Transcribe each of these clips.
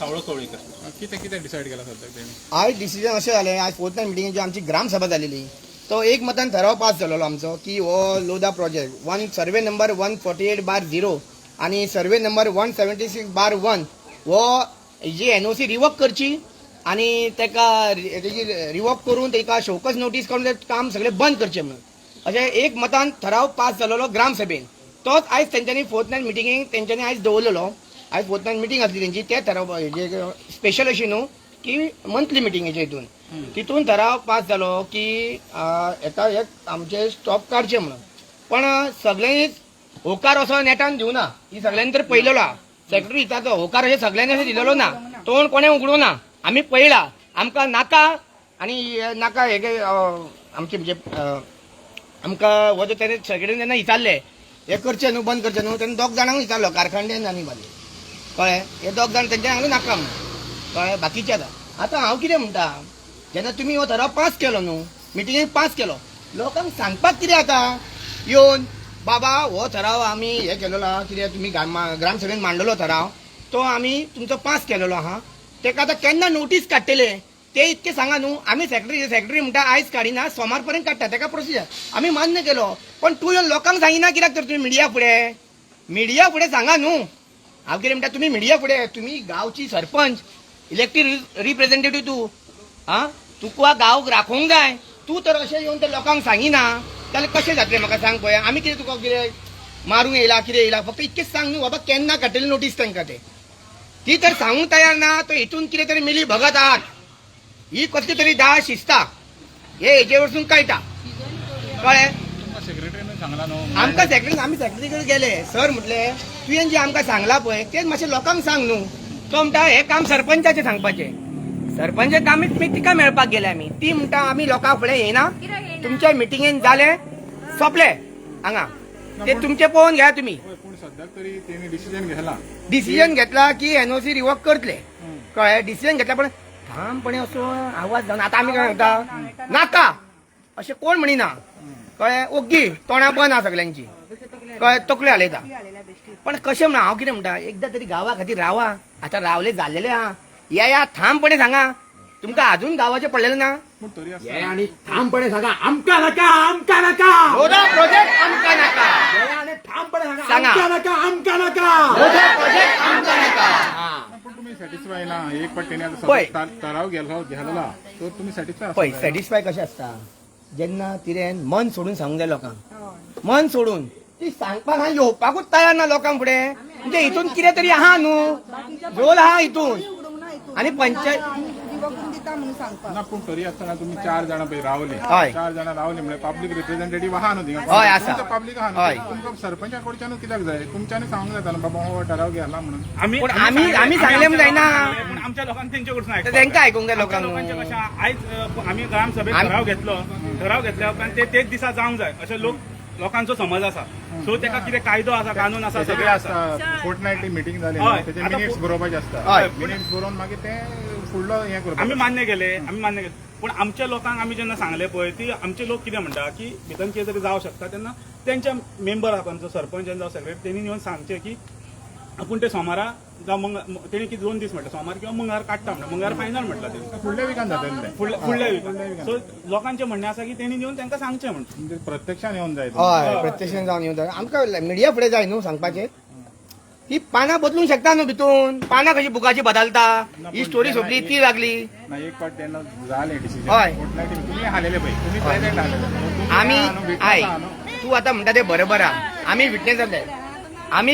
सावळो कवळेकर कितें कितें डिसायड केला सद्याक आज डिसिजन अशें जालें, आज फोर्थनायट मिटिंगेची आमची ग्रामसभा जालेली. तो एक मतान ठराव पास जालोलो आमचो की हो लोधा प्रोजेक्ट सर्वे नंबर 148/0 आणि सर्वे नंबर 176/1 हो जी एनओसी रिवोक करची आणि तेका तेजी रिवोक करून तेका शोकस नोटीस करून ते काम सगळें बंद करचें म्हणून अशें एक मतान ठराव पास जालोलो ग्रामसभेन. तोच आयज तेंच्यांनी फोर्थनायट मिटिंगेक तेंच्यांनी आयज दवरलेलो. आयज फोर्थनायट मिटींग आसली तेंची, ते ठराव हेजे स्पेशल अशी न्हू की मंथली मिटिंगेचे तितून ठराव पास जालो की हेका एक आमचे स्टॉप काडचे म्हणून. पण सगळ्यांनीच होकार असो नेटान दिवना, ही सगळ्यांनी तर पळयलेलो. सेक्रेटरी हिताचो होकार अशें सगळ्यांनी अशें दिलेलो ना, तोंड कोणें उगडूं ना. आमी पळयला आमकां नाका आनी नाका हे आमचे म्हणजे आमकां हो जो तेणे सेक्रेटरीन जेन्ना विचारले हे करचें न्हू बंद करचें न्हू, तेणें दोग जाणांक विचारलो, कारखांडेन आनी बाली कळ्ळें. हे दोग जाण तेंच्या सांगले नाका म्हणून कळ्ळें. बाकीचे आतां हांव कितें म्हणटा, जेन्ना तुमी हो ठराव पास केलो न्हू, मिटिंगेक पास केलो, लोकांक सांगपाक कितें आतां येवन बाबा हो ठराव आमी हे केलेलो आहा, कितें तुमी ग्रामसभेन मांडलेलो ठराव तो आमी तुमचो पास केलेलो आहा, तेका आतां केन्ना नोटीस काडटले ते इतके सांगा न्हू. आमी सेक्रेटरी म्हणटा आयज काडिना, सोमार पर्यंत काडटा, तेका प्रोसिजर आमी मान्य केलो. पण तूं येवन लोकांक सांगिना कित्याक तर तुम्ही मिडिया फुडें सांगा न्हू. हांव कितें म्हणटा, तुमी मिडिया फुडें, तुमी गांवची सरपंच इलेक्टेड रिप्रेझेंटेटिव्ह तूं तुका गांव राखोवंक जाय. तूं तर अशें येवन ते लोकांक सांगिना जाल्यार कशें जातलें म्हाका सांग पळय. आमी कितें तुका कितें मारूंक येयला कितें येयला, फक्त इतकेंच सांग न्हू बाबा केन्ना काडटली नोटीस तांकां ते. ती तर सांगूंक तयार ना, तो हितून कितें तरी मिली भगत आहात, ही कसली तरी धा शिस्ता हे हेजे वरसून कळटा कळ्ळें. सेक्रेटरीन सांगला न्हू आमकां आमी सेक्रेटरी कडेन गेले, सर म्हटले तुवें जे आमकां सांगला पळय तेच मातशें लोकांक सांग न्हू. तो म्हणटा हे काम सरपंचाचें सांगपाचें, सरपंच काम तिका मेळपाक गेले आमी. ती म्हणटा आमी लोकां फुडें येयना, तुमच्या मिटिंगेन जालें सोंपलें हांगा, ते तुमचे पळोवन घ्या तुमी. पूण सद्याक तरी तेणी डिसिजन घेतला की एनओसी रिवोक करतले कळ्ळें. डिसिजन घेतला पण ठामपणे असो आवाज जावन आतां आमी काय म्हणटा नाका अशें कोण म्हणिना कळ्ळें. ओग्गी तोंडां बंद आहा सगल्यांची कळ्ळें, तकले हालयता. पण कशें म्हणा हांव कितें म्हणटा, एकदां तरी गांवा खातीर रावा. आतां रावले जाल्लेले आहा, या ठामपणे सांगा. तुमकां अजून गांवाचें पडलेलें ना, पूण तरी आणि ठामपणे सांगा आमका नका लोधा प्रोजेक्ट आमकां नाका. आणि ठामपणे सांगा सांगा. आमका नका लोधा प्रोजेक्ट आमकां नाका. पूण तुमी सॅटिस्फाय ना. एक फावट तेणी पळय. आतां ठराव घातला तो तुमी सॅटिस्फाय पळय सॅटिस्फाय कशें आसता, जेन्ना तिणें मन सोडून सांगूंक जाय लोकांक, मन सोडून ती सांगपाक हांव येवपाकूच तयार ना लोकांक फुडें. म्हणजे हितून कितें तरी आहा न्हू, रोल आहा हितून. आणि पंचायत ना पूण तरी आसतना तुमी 4 जाणां पळय रावले, हय. 4 जाणां रावले म्हणजे पब्लीक रिप्रेझेंटेटिव्ह आहा न्हू थिंगा. हय, आसा. पब्लीक आहा हय. न्हू, तुमकां सरपंचा कडच्यानूच कित्याक जाय, तुमच्यांनी सांगूंक जाता न्हू बाबा हो ठराव घाला म्हणून. पण आमी सांगले म्हण जायना, पण आमच्या लोकांनी त्यांच्या कडसून तर तेंकां आयकूंक जाय लोकांक. लोकांचे कशें आयज आमी ग्रामसभेत ठराव घेतल्या उपरांत तेच दिसा जावंक जाय अशें लोकांचो समज आसा. सो तेका कितें कायदो आसा कानून आसा सगळे सगळें आसा. आसता फोर्टनायटली मिटींग जाली हय. तेचे आतां मिनिट्स बरोवपाचे आसता. हय. मिनिट्स बरोवन मागीर ते फुडलो हें करपाक आमी मान्य केले पूण आमच्या लोकांक आमी जेन्ना सांगले पळय ती आमचे लोक कितें म्हणटा की भितर कितें तरी जावं शकता तेन्ना तेंच्या मेंबर आहा आमचो सरपंच जावं सेक्रेटरी तेणी येवन सांगचे की आपूण ते सोमारा जावं तेणी कितें 2 दीस म्हटलं सोमार किंवा मंगळार काडटा म्हणटा. मंगळार फायनल म्हटलं तेणी फुडल्या विकान जातलें तें. फुडल्या विकान. सो लोकांचें म्हणणें आसा की तेणी येवन तांकां सांगचें म्हणटा. म्हणजे प्रत्यक्षान येवन जाय. हय प्रत्यक्षान जावन येवं जाय. आमकां मिडिया फुडें जाय न्हू सांगपाचें. ही पानां बदलूंक शकता न्हू भितून, पानां कशी बुकाची बदलता. ही स्टोरी सोंपली ती लागली. ना एक फावट तेन्ना जालें डिसिजन हय. फोर्टनायटी तुमी हालेले पळय, तुमी प्रेझेंट आसले. आमी आय तूं आतां म्हणटा तें बरोबर आहा. आमी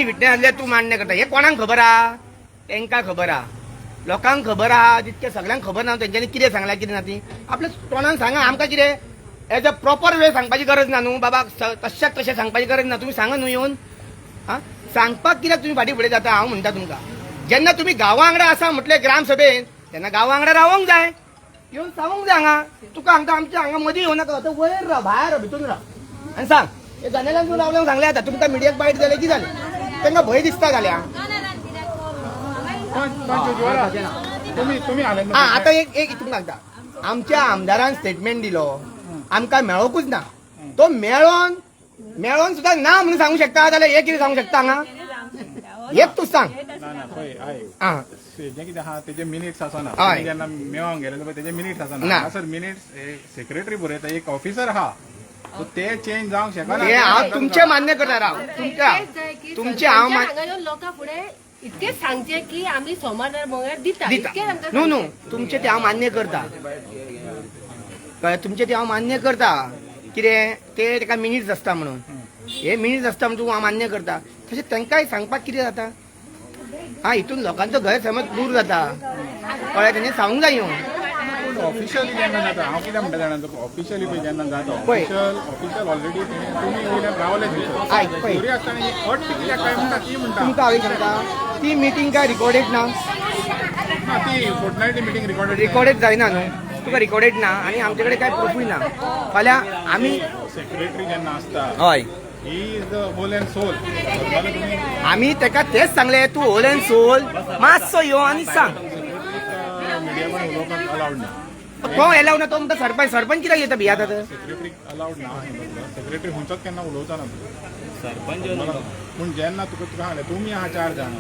विटनेस आसले तूं मान्य करता. हे कोणाक खबर आहा, तेंकां खबर आहा, लोकांक खबर आहा. तितकें सगळ्यांक खबर ना तेंच्यांनी कितें सांगलां कितें ना ती आपल्या तोंडान सांगा. आमकां कितें एज अ प्रॉपर वे सांगपाची गरज ना न्हू बाबा, तश्याक तशें सांगपाची गरज ना. तुमी सांगा न्हू येवन सांगपाक कित्याक तुमी फाटीं फुडें जाता. हांव म्हणटा तुमकां जेन्ना तुमी गांवा वांगडा आसा म्हटलें ग्रामसभेन तेन्ना गांवा वांगडा रावंक जाय. येवन सांगूंक जाय हांगा. तुका हांगा आमच्या हांगा मदीं येवं नाका, तो वयर राव, भायर राव, भितून राव आनी सांग. हे जानेल्यान तूं रावल्याक सांगलें आतां तुमकां मिडियाक बायट जालें की जालें, तेंकां भंय दिसता जाल्या. तुमी हाले आतां एक तुमकां सांगता, आमच्या आमदारान स्टेटमेंट दिलो आमकां मेळोकूच ना. तो मेळोन सुद्दां ना म्हणून सांगू शकता जाल्यार हे कितें सांगू शकता हांगा, एक तूं सांग. ना पळय आय आं जे कितें आहा तेजे मिनिट्स आसना हय. तुम्ही जेन्ना मेळोंक गेले पळय तेजे मिनिट्स ना. आसना हांगासर मिनिट्स सेक्रेटरी बरयता एक ऑफिसर आहा सो ते चेंज जावंक शकना हे हांव तुमचे मान्य करता राव तुमचे हांव लोकां फुडें इतकेच सांगचे की आम्ही सोमार मंगळार दिता दिता इतकेच आमकां न्हू न्हू सांगचे. तुमचे ते हांव मान्य करता कळ्ळें? तुमचे ते हांव मान्य करता कितें ते तेका मिनिट्स आसता म्हणून हे मिनिट्स आसता म्हणून हांव मान्य करता तशें तांकांय सांगपाक कितें जाता हा हितून लोकांचो गैरसमज दूर जाता कळ्ळें तेणी सांगूंक जाय ह्यो ऑफिशियली जेन्ना जाता हांव कितें म्हणटा जाणा ऑफिशियली पळय जेन्ना जाता पळय. ऑफिशियल ऑलरेडी तुमी वयल्यान रावले आयक पळय. थोडी आसतना ही अट कित्याक काय म्हणटा ती म्हणटा तुमकां हांव एक सांगता ती मिटींग काय रिकॉर्डेड ना ना ती फोर्टनायटली मिटींग रिकॉर्डेड जायना न्हू तुका रिकॉर्डेड ना आणि आमचे कडेन काय प्रूफूय ना फाल्यां आमी सेक्रेटरी जेन्ना आसता हय he is the whole and sole जाल्यार तुमी आमी तेका तेच सांगले तूं होल अँड सोल मातसो यो आनी सांग मिडिया पण उलोवपाक अलावड ना तो एलाव ना तो म्हणटा सरपंच कित्याक येता भियात आतां सेक्रेटरी अलावड ना सेक्रेटरी खंयचोच केन्ना उलोवचा ना सरपंच पूण जेन्ना तुका सांगलें तुमी आहा 4 जाण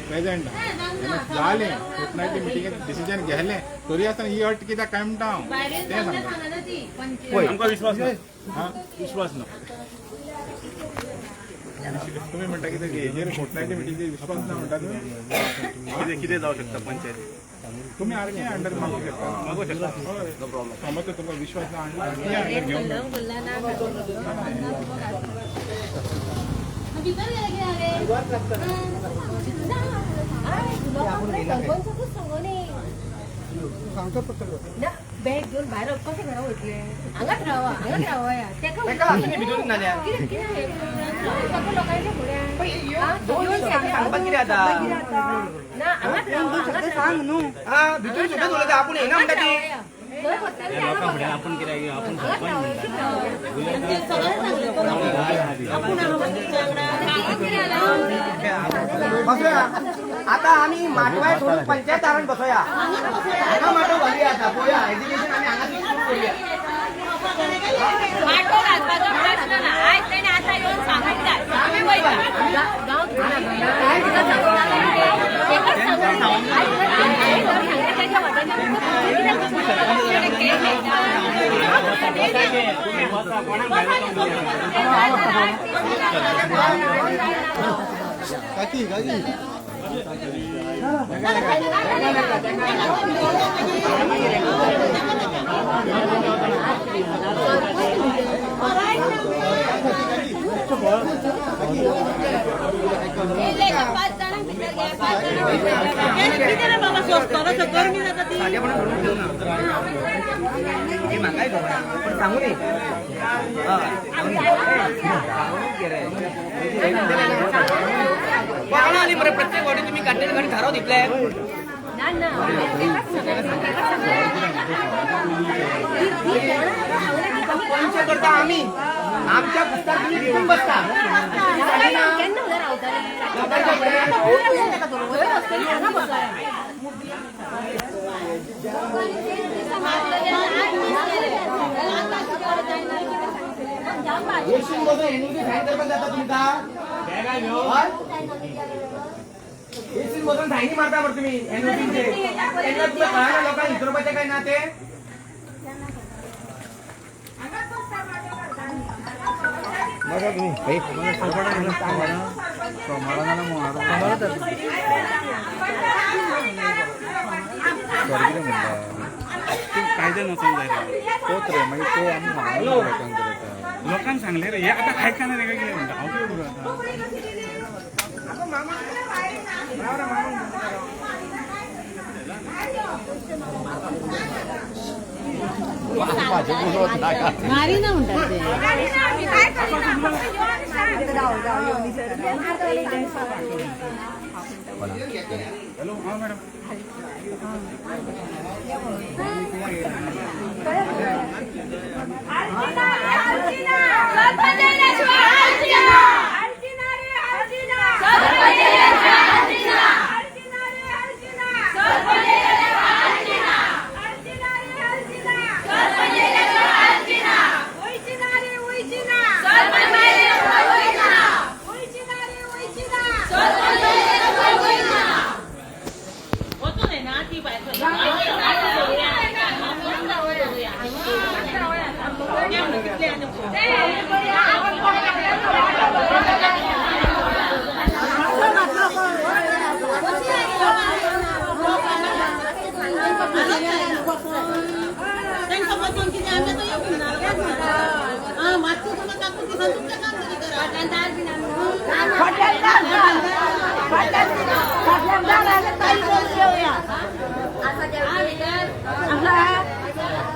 प्रेझेंट जेन्ना जालें फोर्टनायटली मिटिंगेंत डिसिजन घेतलें तरी आसतना ही अट कित्याक काय म्हणटा हांव तें सांगता पळय आमकां विश्वास ना हा विश्वास ना तुम्ही म्हणटा कितें हेजेर फोर्टनायटली मिटिंगेर विश्वास ना म्हणटा तुमी कितें जावं शकता पंचायत तुमी आरके अंडर मागू शकता मागू शकता समज तुमकां विश्वास ना आरके अंडर घेवंक जाय. बॅग घेऊन भायर कशें घरा वयतले हांगाच रावा या तेका लागून भितून नाल्या लोकांच्या फुड्यान सांगपाक कितें जाता ना हांगाच रावा सांग न्हू हा भितून सुद्दां उलयता आपूण येना म्हणटा ती आपण कितें आपण बसया आता आम्ही माटवाय सोडून पंचायत दारान बसया हांगा माटो घालुया आता पळोवया एज्युकेशन आमी हांगा सुरू करूया माटो घालपाचो प्रश्न ना आयज तेणे आतां येवन सांगता आमी वयता हे म्हाकाय खबर ना पण सांगू न्ही कोणा आली मरे प्रत्येक वाटी तुम्ही काढलेली गाडी थाराव दितले पंच करता आम्ही आमच्या पुस्तकात तुम्ही घेऊन बसता केन्ना रावतले येशीन बसून एनयूटी फाईन करपाक जाता तुमकां येशीन बसून फायनी मारता बरं तुम्ही एनयूटीचे तेन्ना तुमकां कळना लोकांक विचारपाचें काय ना ते बघा तुम्ही कायदे नसून जाय तोच रे मागीर तो आमी सांगलो लोकांक करता लोकांक सांगले रे हे आता खायकाना रे कितें म्हणटा हांव कितें करूं मारी ना म्हणतात ते हॅलो हा मॅडम ना ती बायको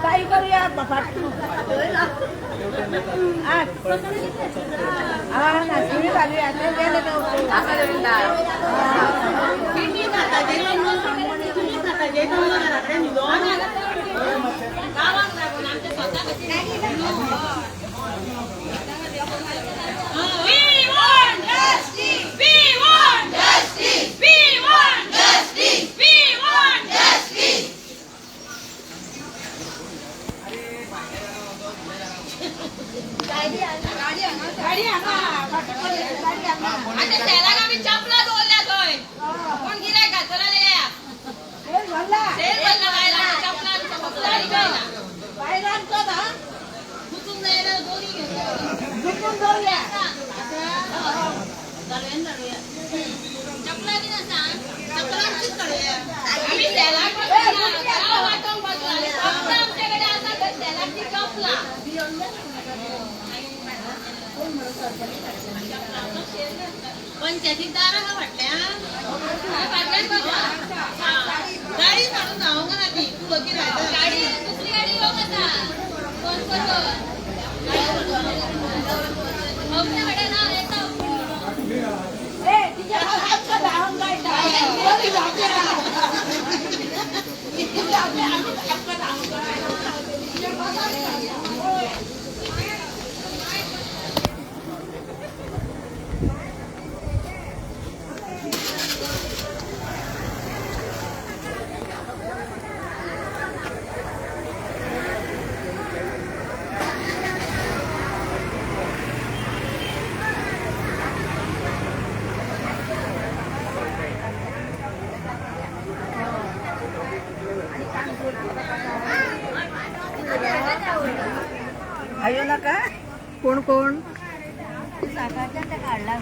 काही करूया बाबा पण त्याची दारा का वाटल्या गाडी काढून जाऊ का नाही तू बघी राहायचं गाडी दुसरी गाडी बघ आता कोण नका कोण कोण साखरच्या काढला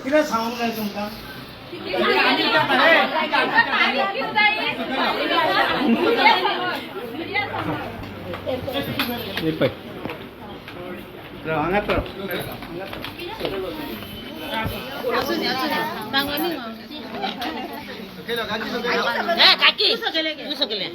किती सांगू काय तुमका काकी तू सकले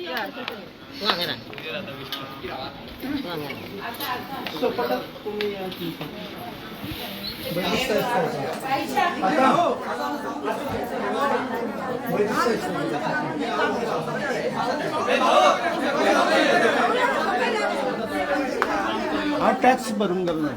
हा टॅक्स भरून करणार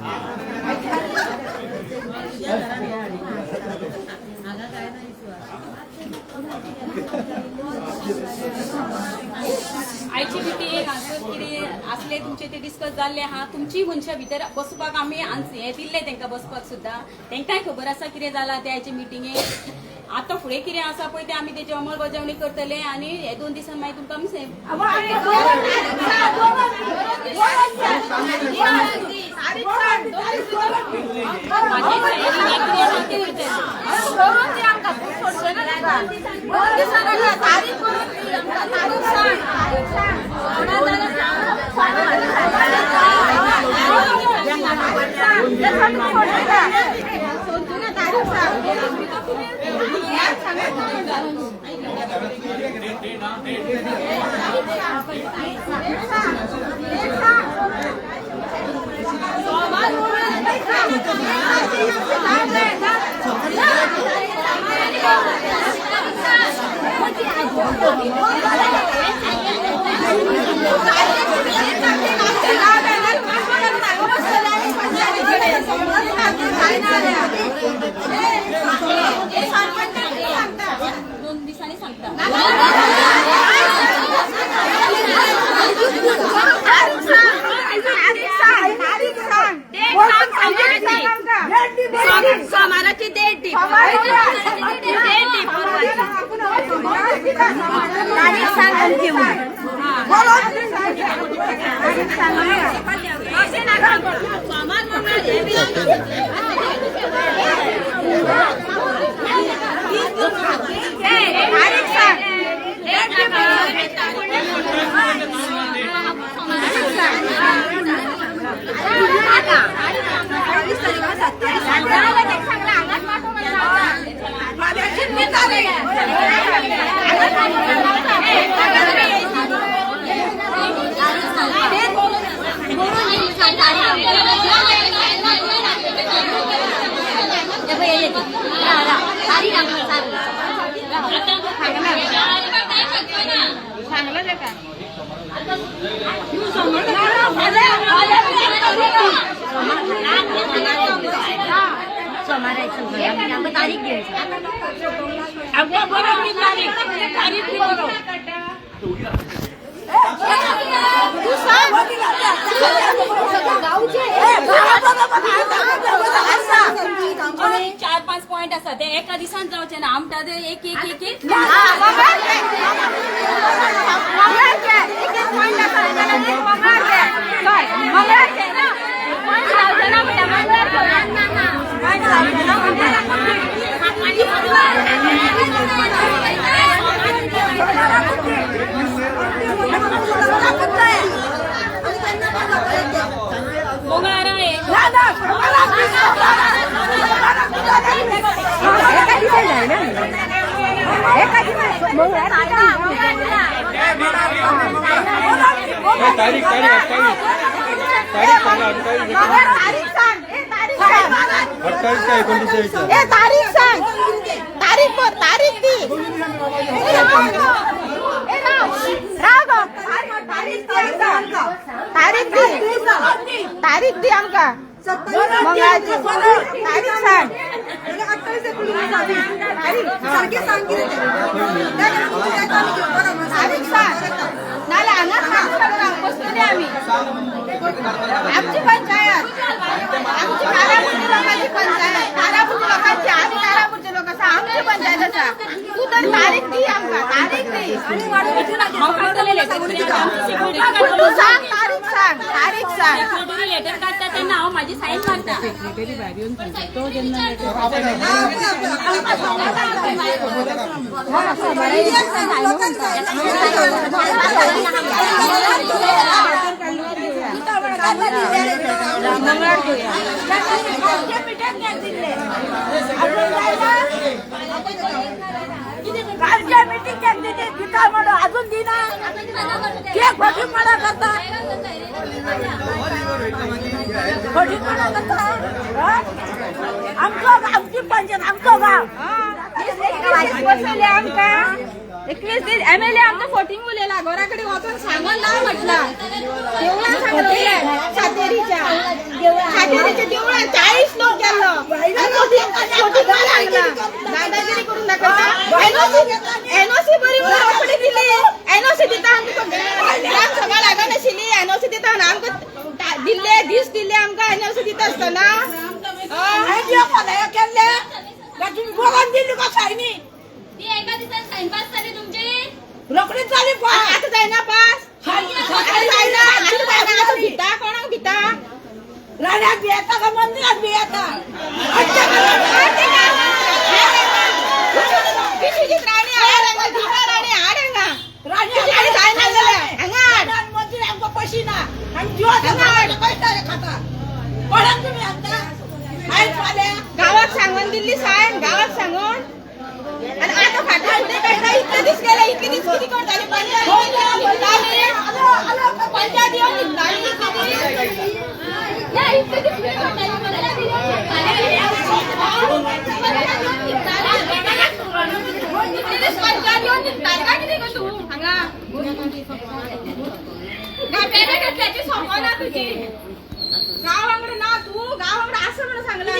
आयची भीती एक कितें असले तुमचे ते डिस्कस जाल्ले आहा तुमची मनशा भितर बसपाक आमी हे दिल्ले तांकां बसपाक सुद्दां तांकांय खबर आसा कितें जालां ते आयचे मिटिंगेक आतां फुडें कितें आसा पळय तें आमी तेची अंमलबजावणी करतले आनी हे 2 दिसान मागीर तुमकां सोमाराची डेट दी तारीख चार 5 पॉइंट आसा ते एका दिसान जावचे ना आमटा ते एक तारीख दी आमकां मंगळाची तारीख सांग तारीख सांग नाल्या हांगा बसतले आमी आमची पंचायत आमची कारापुरची लोकांची पंचायत कारापुरची लोकांची आमी कारापुरचे लोक आसा आमची पंचायत आसा तू तर तारीख दी आमकां तारीख दी तू सांग तारीख सांग लेटर काढता तेन्ना हांव म्हाजी सायन मारता मंगळार घेऊया कालच्या मिटिंग दिता म्हणून अजून दिना केक भटीपणा करता भटीपणा करता आमची पंचायत आमचं गाव बसवले आमका 21 दीस MLA आमचं फोटिंग उरलेला घराकडे वचून सांगून ना म्हटलं देवळान सांगलं सातेरीच्या देवळान 40 लोक गेलो दादागिरी करून दाखवता एनओसी बरी आपली दिली एनओसी दिता ग्राम सभा लागत नाशिल्ली एनओसी दिता आमकां दिल्ले दीस दिल्ले आमकां एनओसी दिता आसतना केल्ले तुम्ही बोलान दिली का सायनी ती एका दिवसात साईन पास झाली तुमची रोकडीच झाली पास आता जायना पास भिता कोणाक भिता राण्याक भियेता का मंदिरात भियेता मंदिर आमकां पैसे ना आनी खाता कोणाक तुम्ही आता गावात सांगून दिल्ली सायन गावात सांगून आणि आता फाटले काय इतके दिस गेले इतके दिस किती कोण झाली पंचायत येऊन गावाकडे ना तू गावाकडे असं म्हणून सांगलं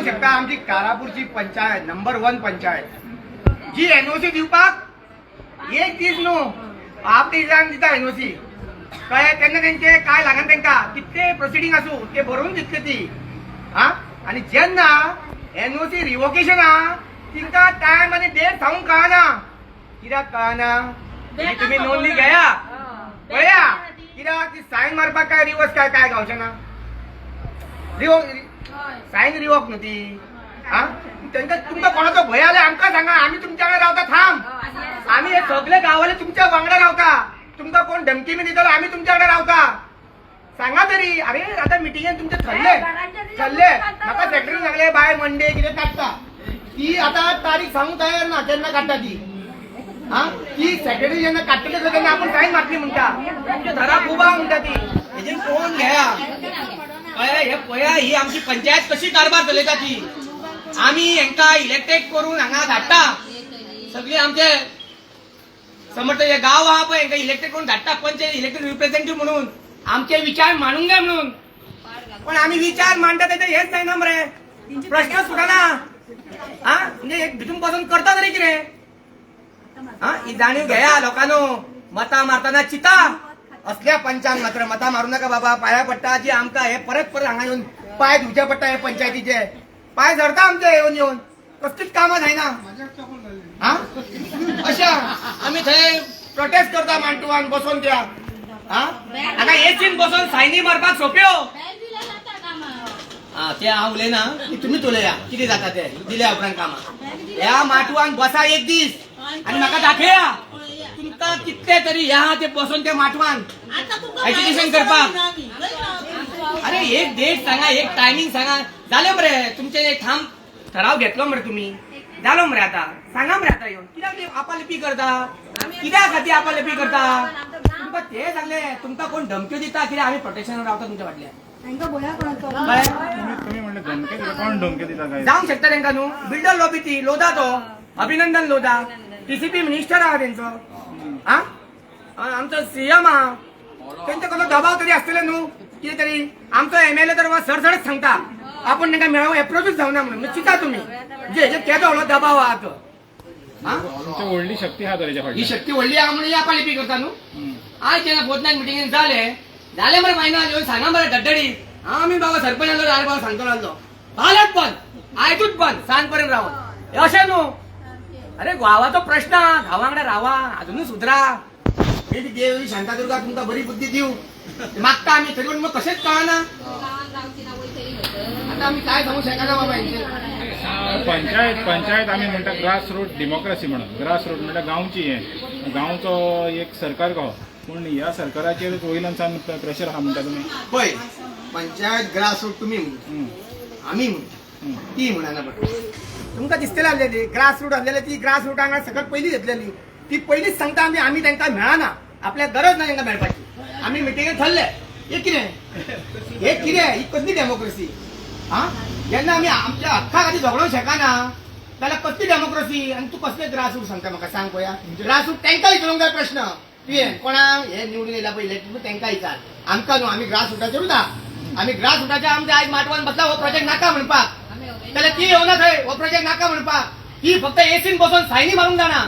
शकता आमची कारापूरची पंचायत नंबर 1 पंचायत जी एनओसी दिवपाक एक दीस न्हू हाफ डिजान दिता एनओसी कळ्ळें तेन्ना तेंचे काय लागना तेंका कितले प्रोसिडींग आसूं ते बरोवन दितले ती हा आणि जेन्ना एनओसी रिवोकेशन हा तिंका टायम आनी डेट सांगूंक कळना कित्याक कळना तुम्ही नोंदणी घेया पळया कित्याक ती सायन मारपाक काय रिवर्स काय काय गावचें ना सायन रिवोक न्हू ती हा तेंका तुमकां कोणाचो भंय आल्या आमकां सांगा आमी तुमच्या वांगडा रावता थांब आमी हे सगळे गांववाले तुमच्या वांगडा रावता तुमकां कोण धमकी बी दितलो आमी तुमच्या वांगडा रावता सांगा तरी अरे आता मिटिंगेन तुमचे ठरले म्हाका सेक्रेटरी सांगले बाय मंडे कितें काडटा ती आता तारीख सांगूंक तयार ना केन्ना काडटा ती हा ती सेक्रेटरी जेन्ना काडटली तेन्ना आपण सायन मारतली म्हणटा तुमच्या घरा खूब आहा म्हणटा ती हेजेर कोण घेया हे पळया ही आमची पंचायत कशी कारभार चलयता ती आमी हेंका इलेक्टेड करून हांगा धाडटा सगळे आमचे समर्थ जे गाव आहा पळय हेंका इलेक्टेड करून धाडटा पंचायत इलेक्टेड रिप्रेझेंटेटिव्ह म्हणून आमचे विचार मांडूंक जाय म्हणून पण आम्ही विचार मांडटा तेचे हेच नाही ना मरे प्रश्न सुटना हा म्हणजे भितून पासून करता तरी कितें हा ही जाणीव घेया लोकांनो मतां मारतना चिता असल्या पंचांक मात्र मतां मारू नका बाबा पाया पडटा जी आमकां हे परत परत हांगा येवन पाय धुवचे पडटा हे पंचायतीचे पाय झडता आमचे येवन येवन कसलीच कामां जायना हा अशा आमी थंय प्रोटेस्ट करता मांडटुवान बसून त्या हांगा एसीन बसून सायनी मारपाक सोंप्यो ते हांव उलयना तुमीच उलया कितें जाता ते दिल्या उपरांत कामां ह्या माटवान बसा एक दीस आनी म्हाका दाखया तुमकां कितले तरी ह्या ते बसून त्या माटवान एज्युकेशन करपाक अरे एक डेट सांगा एक टायमिंग सांगा जालें मरे तुमचे एक ठाम ठराव घेतलो मरे तुमी जालो मरे आता सांगा मरे आता येवन कित्याक आपालिपी करता कित्या खातीर आपालिपी करता तुमकां ते सांगले तुमकां कोण धमक्यो दिता कित्याक आमी प्रोटेक्शनान रावता तुमच्या फाटल्यान तुम्ही सांगले धमकी दिता कोण धमकी दिता काय जावंक शकता तांकां न्हू बिल्डर लॉबी ती लोदा तो अभिनंदन लोदा टीसीपी मिनिस्टर आहा तेंचो हा आमचो सीएम आहा तेंचे कसलो दबाव तरी आसतले न्हू कितें तरी आमचो MLA तर सरसडच सांगता आपण तांकां मेळोवंक एप्रोचूच जावना म्हणून चिंता तुमी जे केदो व्हडलो दबाव आहा तो हा तुमची व्हडली शक्ती आहा तेच्या ही फाटल्यान शक्ती व्हडली आहा म्हणून या पालिपी करता न्हू आज जेन्ना फोर्टनायट मिटिंगेन जाले मरे फायनल येवन सांगा मरे धडधडी आमी बाबा सरपंचाचो आरे बाबा सांगतो लागलो फाल्याच बंद आयजूच बंद सांज पर्यंत रावन अशें न्हू अरे गावाचो प्रश्न गांवा वांगडा रावा अजुनूय सुधरा देवी शांतादुर्गा तुमकां बरी बुद्धी दिवं मागता आमी तरी पूण मग कशेंच कळना आता आमी काय सांगू शकना बाबा हेंचेर पंचायत आमी म्हणटा ग्रास रूट डेमोक्रेसी म्हणून ग्रास रूट म्हणटा गांवची हे गांवचो एक सरकार गो पूण ह्या सरकाराचेर वयल्यान प्रेशर आहा म्हणटा तुमी पळय पंचायत ग्रास रूट तुमी म्हणटा आमी म्हणटा ती म्हणना बट तुमकां दिसतलें आसलेली ग्रास रूट आसलेली ती ग्रास रूट हांगा सगळ्यात पयलीं घेतलेली ती पयलींच सांगता आमी तांकां मेळना आपल्याक गरज ना तांकां मेळपाची आमी मिटिंगेक थरले हे कितें ही कसली डेमोक्रेसी हा जेन्ना आमी आमच्या हक्का खातीर झगडोंक शकना जाल्यार कसली डेमोक्रेसी आनी तूं कसले ग्रास रूट सांगता म्हाका सांग पळया ग्रास रूट तांकां विचारूंक जाय प्रश्न तुवें कोणाक हे निवडून येयला पळय इलेक्शन तांकां विचार आमकां न्हू आमी ग्रास रूटाचेरूच आहा आमी ग्रास रूटाचेर आमच्या आयज माटवान बसला हो प्रोजेक्ट नाका म्हणपाक जाल्यार ती येवना थंय हो प्रोजेक्ट नाका म्हणपाक ती फक्त एसीन बसून सायनी मारूंक जाणा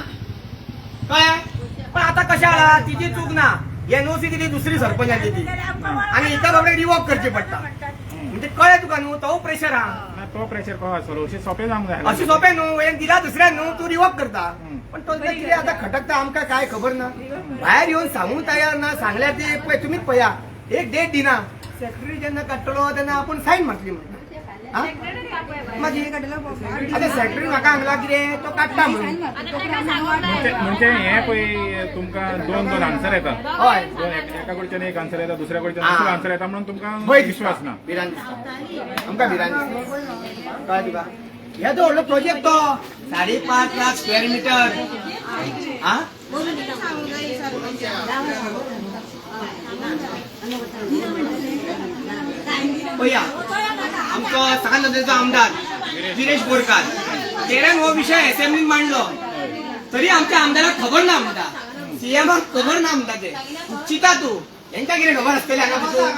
कळ्ळें पण आता कशें आहा तिची चूक ना NOC दिली दुसरी सरपंचाची ती आनी एका बाबडे रिवोक करची पडटा म्हणजे कळ्ळें तुका न्हू तो प्रेशर आहा तो प्रेशर कहो आसलो अशें सोंपें जावंक जाय अशें सोंपें न्हू एक दिला दुसऱ्याक न्हू तूं रिवोक करता पण तो कितें आतां खटकता आमकां काय खबर ना भायर येवन सांगूंक तयार ना सांगल्यार ते पळय तुमीच पळया एक डेट दिना सेक्रेटरी जेन्ना काडटलो तेन्ना आपूण सायन मारतली म्हणटा आता सेक्रेटरी म्हाका सांगला कितें तो काडटा म्हणून म्हणजे हे पळय तुमकां दोन आन्सर येता हय एका कडच्यान एक आन्सर येता दुसऱ्या कडच्यान दुसरो आन्सर येता म्हणून तुमकां भंय विश्वास ना भिरांत दिसता आमकां भिरांत दिसता कळ्ळें तुका हे तो व्हडलो प्रोजेक्ट तो 5.5 लाख स्क्वेअर मिटर हा पळया आमचो सकाळ नदरेचो आमदार गिरीश बोरकार तेऱ्यान हो विषय असेंब्लीन मांडलो तरी आमच्या आमदाराक खबर ना म्हणटा सीएमाक खबर ना म्हणटा ते चिता तूं हेंकां कितें खबर आसतली हांगा भितर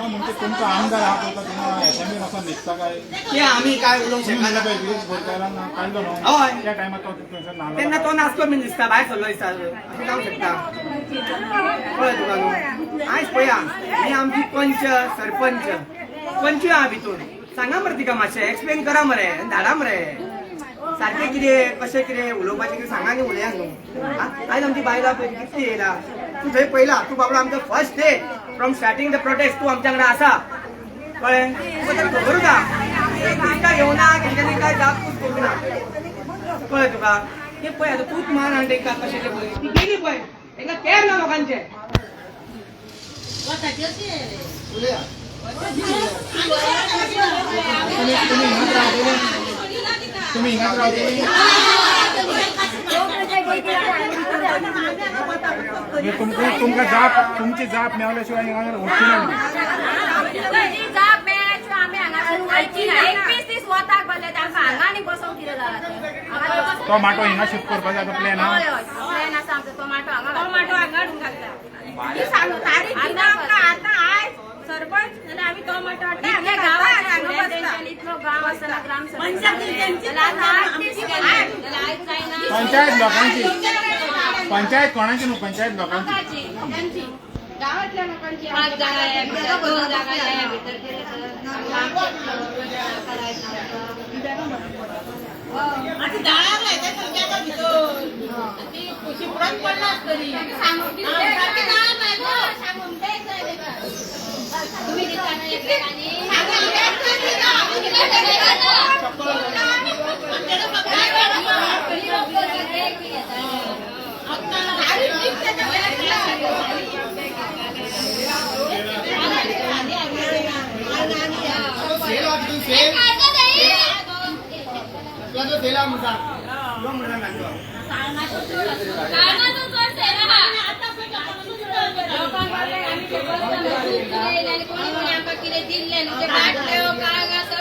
म्हणजे तुमचो आमदार आहा तुमकां तुमकां एसेंब्लीन वचोन न्हिदता काय ते आमी काय उलोवंक शकना गिरीश बोरकारान काडलो न्हू हय त्या टायमार तो थंयसर नाहलो तेन्ना तो नाचलो बीन दिसता भायर सरलो दिसता अशें जावंक शकता कळ्ळें तुका न्हू आयज पळया ही आमची पंच सरपंच पंच आहा भितून सांगा मरे तिका मातशें एक्सप्लेन करा मरे धाडा मरे सारकें कितें कशें कितें उलोवपाचें कितें सांगा न्ही उलया न्हू आयज आमची बायलां पळय कितली येयला तूं थंय पळयला तूं बाबडो आमचो first day from starting the prostate तूं आमच्या वांगडा आसा कळ्ळें तुका तरी खबर उरता तांकां घेवना तेंच्यांनी काय जापूच करूंक ना कळ्ळें तुका ते पळय आतां तूंच मान आनी तांकां कशें तें पळय ती गेली पळय तांकां केअर ना लोकांचें उलया तुम्ही हिंगाच रावतली तुमकां जाप तुमची जाप मेवल्या शिवाय हिंगा वचची ना तो माटो हिंगा शिफ्ट करपाचो प्लॅन आहा सरपंच आम्ही टोमॅटो पंचायत लोकांची पंचायत कोणाची न्हू पंचायत लोकांची गावातल्या लोकांची 5 जागा आहे 2 जागा आहे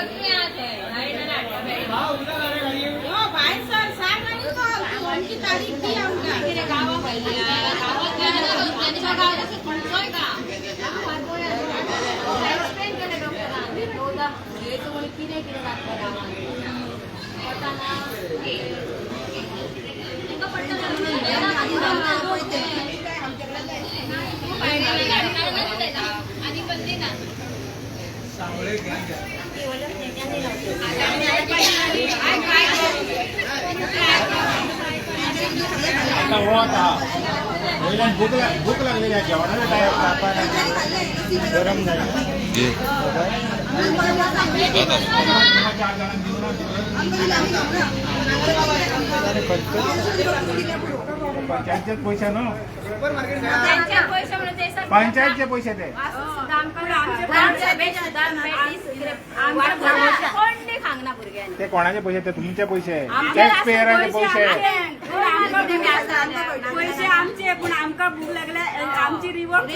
दिल्ले आता हो आता महिलांना भूक लागलेली आहे जेवणाचा टाइम गरम झाली पंचायतचे पैसे ना त्यांच्या पैशामुळे ते सगळं पंचायतचे पैसे ते कोण ते खांगना भुरग्यांनी ते कोणाचे पैसे ते तुमचे पैसे टॅक्स पेयरांचे पैसे पैसे आमचे पण आमका भूक लागल्या आमची रिवॉर्ड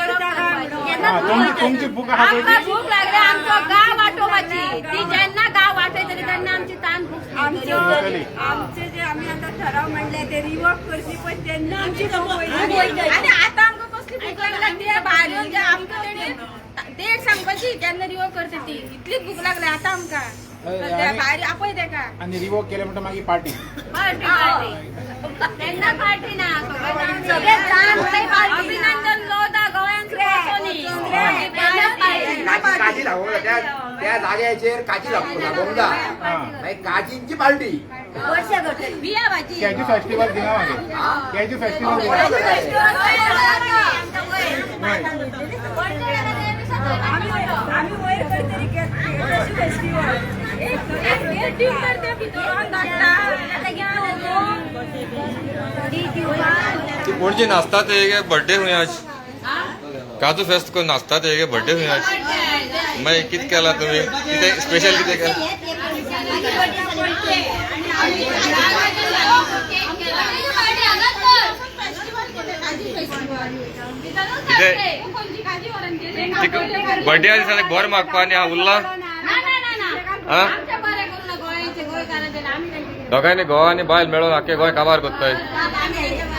तुमची भूक हा आमका भूक लागली आमचं गाव वाटोबाची ती ज्यांना गाव वाटायचं त्यांना आमची ताण भूक आमचे जे आम्ही आता ठराव म्हणले ते रिवॉर्ड करची पण त्यांना आमची आणि आता आमका कसली भूक लागला ते भारी म्हणजे आमका ते सांगपाची त्यांना रिवॉर्ड करते ती इतली भूक लागली आता आमका भारी आपण ते का आणि रिवोक केले म्हणतो मागे पार्टी त्यांना पार्टी ना सगळे अभिनंदन लोदा काजी लागवला त्या जाग्याचेर काजी लागतो बोंगा काजींची पार्टी बिया भाजी कॅजू फेस्टिवल दिला मागे कॅजू फेस्टिवल आम्ही वयर करते फेस्टिवल ती कोणची नाचतात हे बर्थडे हुई आज काजू फेस्ट कोण नाचतात हे बर्थडे हुई आज मग किती केला तुम्ही किती स्पेशल किती केला बर्थडे आधी सारे गोड मागपा आणि हा उरला दोघांनी गोवा आणि बायल मिळून अख्खे गोय काबार करतोय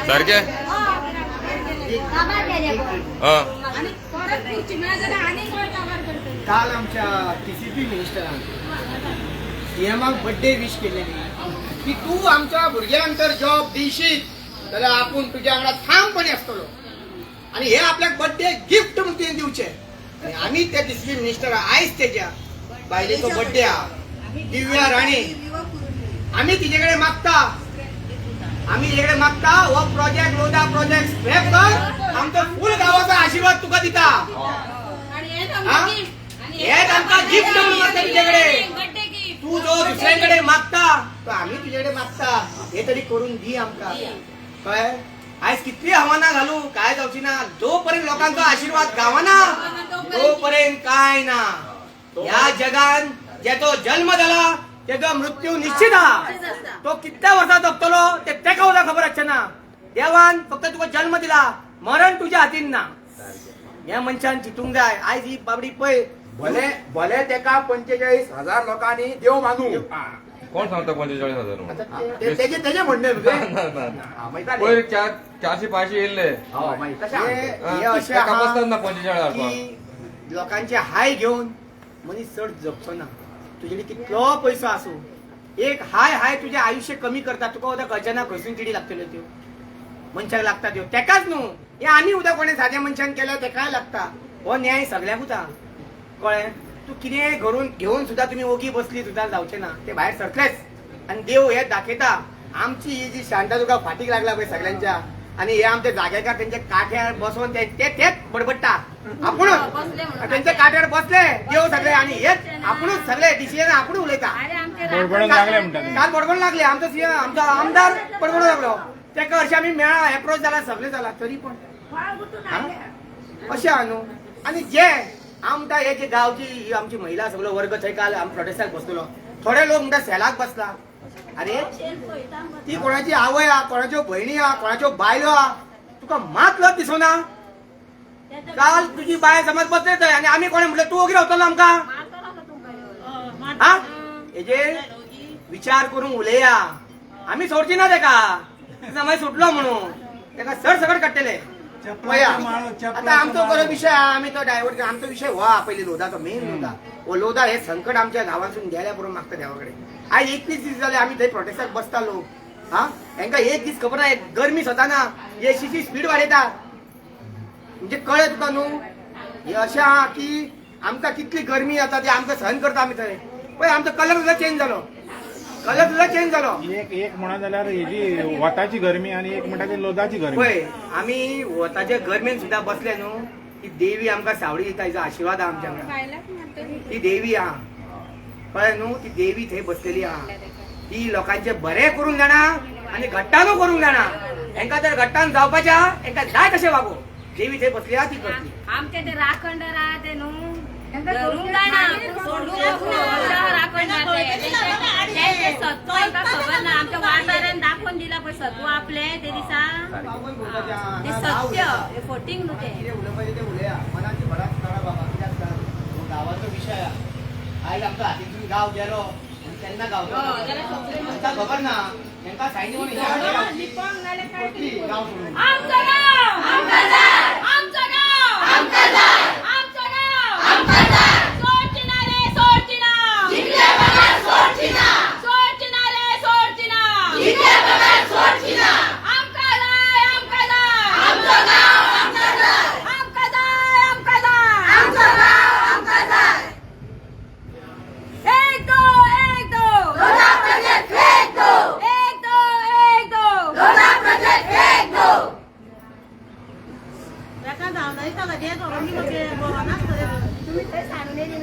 सारखे काल आमच्या TCP मिनिस्टरान सीएमाक बर्थडे विश केलेली की तू आमच्या भुरग्यांक तर जॉब दिशीत जाल्यार आपूण तुज्या वांगडा ठामपणे आसतलो आणि हे आपल्याक बर्थडे गिफ्ट म्हणून तुवें दिवचें आणि आमी त्या TCP मिनिस्टर आयज तेज्या बायलेचो बर्थडे हा दिव्या राणे आम्ही तिच्याकडे मागता हो प्रोजेक्ट लोदा प्रोजेक्ट स्क्रॅप कर आमचा फुल गावाचा आशीर्वाद तुका दिता हेच आमका गिफ्ट म्हणून तुझ्याकडे तू जो दुसऱ्यांकडे मागता तो आम्ही तुझ्याकडे मागता हे तरी करून दी आमका काय आज कितली आव्हानां घालू काय जावची ना जोपर्यंत लोकांचा आशीर्वाद गावाना तोपर्यंत काय ना या जगान ज्याचो जन्म झाला त्याचा मृत्यू निश्चित हा तो कितल्या वर्षात जगतलो ते तेका सुद्धा खबर असते ना देवान फक्त तुका जन्म दिला मरण तुझ्या हातीन ना या मनशान चितूंक जाय आयज ही बाबडी पळय भले भले तेका 45,000 लोकांनी देव मानू कोण सांगता 45,000 तेजे म्हणणे पयर 400-500 येयल्ले ना 45,000 लोकांचे हाय घेऊन मनीस चढ जगचो ना तुझे कितलो पैसो आसू एक हाय तुझे आयुष्य कमी करता तुका उद्या खर्चाना खर्चून किडी लागतल्यो त्यो मनशाक लागता त्यो तेकाच न्हू हे आनी उद्या कोणी साध्या मनशान केल्या तेकाय लागता हो न्याय सगळ्याक उता कळ्ळें तू कितें घरून घेऊन सुद्धा तुम्ही ओगी बसली सुद्धा जावचे ना ते भायर सरतलेच आणि देव हे दाखयता आमची ही जी शांता तुका फाटीक लागला पळय सगळ्यांच्या आणि हे आमच्या जाग्याकार त्यांच्या काठ्यार बसवून तेच बडबडटा आपण त्यांच्या काठ्यार बसले देव सगळे आणि हेच आपणच सगळे डिसिजन आपण उलयता बडबडून लागले म्हणतात काल बडबड लागले आमचा सीएम आमचा आमदार बडबडू लागलो तेका हरशी आम्ही मेळा अप्रोच जाला सगळे जाला तरी पण अशें आहा न्हू आणि जे आमकां हे जे गांवची आमची महिला सगळो वर्ग थंय काल आमी प्रोटेस्टाक बसलो थोडे लोक म्हणटा सेलाक बसला अरे ती कोणाची आवय हा कोणाच्यो भयणी हा कोणाच्यो बायलो हा तुका मात लज दिसना काल तुझी बाय समज बसले थंय आणि आमी कोणे म्हटलं तू वगैरे रावतलो आमकां हा हेजे विचार करून उलया आमी सोडची ना तेका मागीर सुटलो म्हणून त्याला सरसकट काडटले पळया आता आमचो बरो विषय हा आम्ही तो डायव्हर्ट आमचो विषय व्हा पहिले लोदाचो मेन लोदा हो लोदा हे संकट आमच्या गावातून गेल्या बरोबर मागता देवाकडे आज 21 दीस जाले आम्ही थंय प्रोटेस्टाक बसता लोक हा हेंका एक दीस खबर आहे गरमी स्वताना एसीची स्पीड वाडयता म्हणजे कळ्ळें तुका न्हू हे अशें आहा की आमकां कितली गरमी जाता ती आमकां सहन करता आमी थंय पळय आमचो कलर सुद्दां चेंज जालो एक म्हणा जाल्यार हेजी वताची गरमी आणि एक म्हणटा ती लोदाची गरमी पळय आमी वताच्या गरमेन सुद्दां बसले न्हू ती देवी आमकां सावळी दिता हिचो आशिर्वाद आहा आमच्या वांगडा ती देवी आहा कळ्ळें न्हू ती देवी थंय बसलेली आहा ती लोकांचे बरें करूंक जाणा आनी घट्टानू करूंक जाणा हेंका जर घट्टान जावपाचें आहा हेंका जाय तशें वागो देवी थंय बसली आहा ती करतली आमचे ते राखण राहते न्हू धरून जाणा सोडून राखण राहते सत्व एका खबर ना आमच्या वाठारान दाखवून दिला पण सत्व आपले ते दिसा ते सत्य हे फोटिंग न्हू ते उलय ते उलया मनाची भडाक करा बाबा कित्याक सांग गावाचो विषय आयज आमचो हातींतून गांव गेलो केन्ना गावचो आमकां खबर ना हेंका सायनी म्हणून गांव सोडून आमचं गाव आमचं जाय आमचं गाव आमचं जाय आमचं गाव आमचं जाय सोडचिना रे सोडचिना जिंकले बगैर सोडचिना सोडचिना रे सोडचिना जिंकले बगैर सोडचिना आमका जाय आमका जाय आमचं गाव आमचं जाय आमका जाय आमका जाय आमचं गाव आमका जाय एक दो लोधा प्रोजेक्ट एक दो लोधा प्रोजेक्ट एक दो तुम्ही ते सांगलेली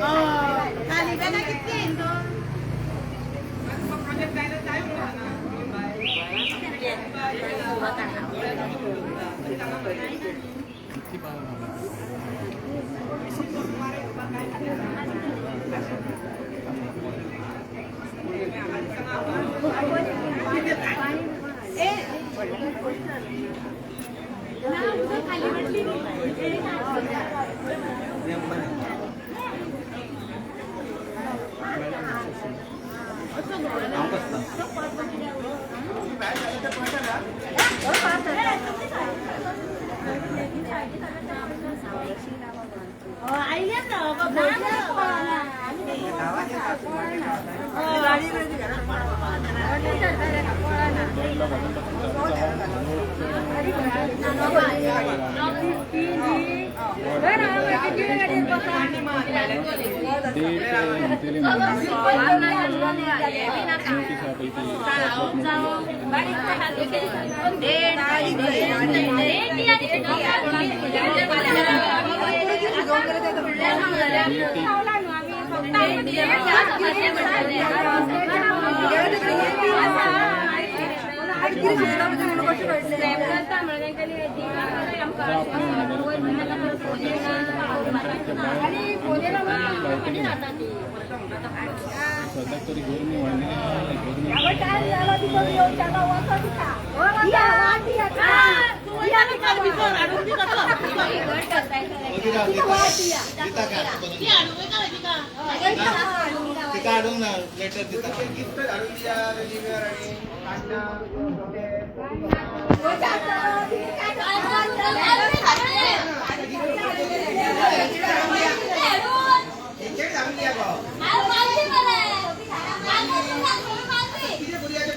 सध्या तरी गरमी वाढली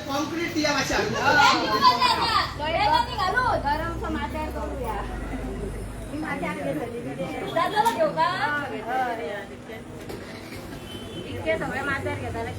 कॉन्क्रीट दिया माशा इतके सगळे माथ्यार घेताले